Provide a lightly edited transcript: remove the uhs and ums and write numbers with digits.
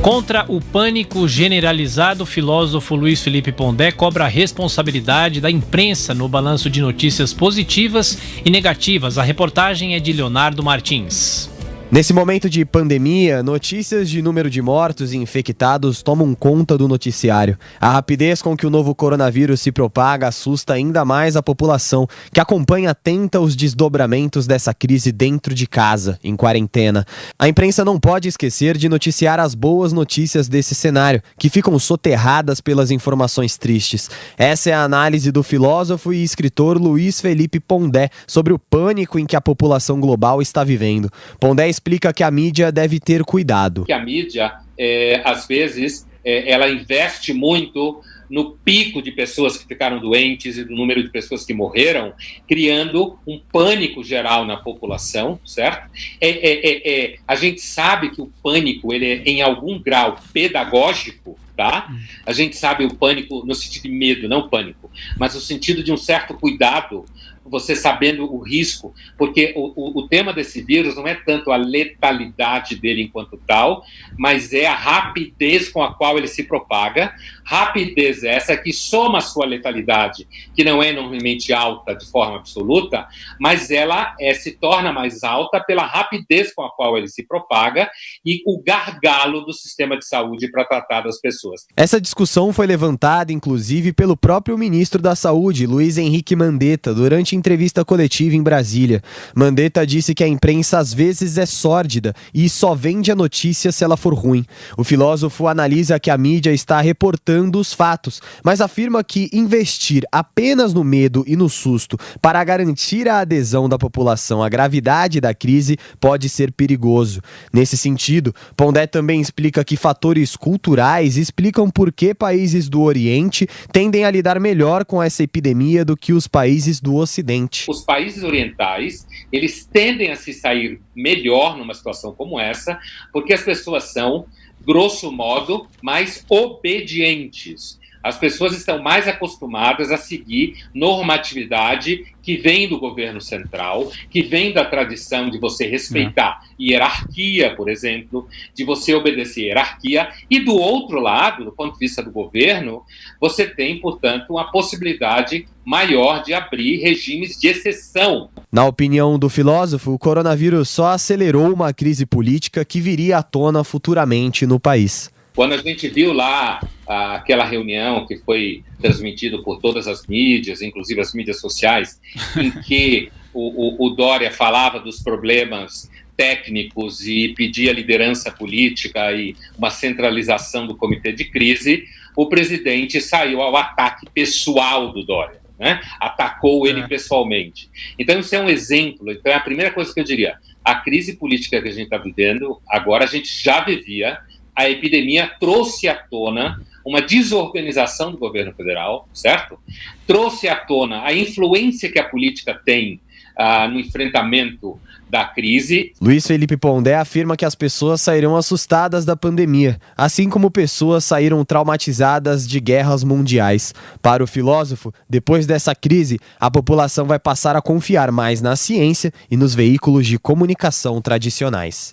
Contra o pânico generalizado, o filósofo Luiz Felipe Pondé cobra a responsabilidade da imprensa no balanço de notícias positivas e negativas. A reportagem é de Leonardo Martins. Nesse momento de pandemia, notícias de número de mortos e infectados tomam conta do noticiário. A rapidez com que o novo coronavírus se propaga assusta ainda mais a população, que acompanha atenta os desdobramentos dessa crise dentro de casa, em quarentena. A imprensa não pode esquecer de noticiar as boas notícias desse cenário, que ficam soterradas pelas informações tristes. Essa é a análise do filósofo e escritor Luiz Felipe Pondé sobre o pânico em que a população global está vivendo. Pondé explica que a mídia deve ter cuidado. Que a mídia, às vezes, ela investe muito no pico de pessoas que ficaram doentes e do número de pessoas que morreram, criando um pânico geral na população, certo? A gente sabe que o pânico ele é, em algum grau, pedagógico, tá? A gente sabe o pânico no sentido de medo, não pânico, mas no sentido de um certo cuidado, você sabendo o risco, porque o tema desse vírus não é tanto a letalidade dele enquanto tal, mas é a rapidez com a qual ele se propaga, rapidez essa que soma a sua letalidade, que não é enormemente alta de forma absoluta, mas ela se torna mais alta pela rapidez com a qual ele se propaga e o gargalo do sistema de saúde para tratar das pessoas. Essa discussão foi levantada, inclusive, pelo próprio ministro da Saúde, Luiz Henrique Mandetta, durante entrevista coletiva em Brasília. Mandetta disse que a imprensa às vezes é sórdida e só vende a notícia se ela for ruim. O filósofo analisa que a mídia está reportando os fatos, mas afirma que investir apenas no medo e no susto para garantir a adesão da população à gravidade da crise pode ser perigoso. Nesse sentido, Pondé também explica que fatores culturais explicam por que países do Oriente tendem a lidar melhor com essa epidemia do que os países do Ocidente. Os países orientais, eles tendem a se sair melhor numa situação como essa, porque as pessoas são, grosso modo, mais obedientes. As pessoas estão mais acostumadas a seguir normatividade que vem do governo central, que vem da tradição de você respeitar hierarquia, por exemplo, de você obedecer hierarquia. E do outro lado, do ponto de vista do governo, você tem, portanto, uma possibilidade maior de abrir regimes de exceção. Na opinião do filósofo, o coronavírus só acelerou uma crise política que viria à tona futuramente no país. Quando a gente viu lá aquela reunião que foi transmitida por todas as mídias, inclusive as mídias sociais, em que o Dória falava dos problemas técnicos e pedia liderança política e uma centralização do comitê de crise, o presidente saiu ao ataque pessoal do Dória, né? Atacou ele pessoalmente. Então isso é um exemplo. Então é a primeira coisa que eu diria. A crise política que a gente está vivendo, agora a gente já vivia. A epidemia trouxe à tona uma desorganização do governo federal, certo? Trouxe à tona a influência que a política tem no enfrentamento da crise. Luiz Felipe Pondé afirma que as pessoas sairão assustadas da pandemia, assim como pessoas saíram traumatizadas de guerras mundiais. Para o filósofo, depois dessa crise, a população vai passar a confiar mais na ciência e nos veículos de comunicação tradicionais.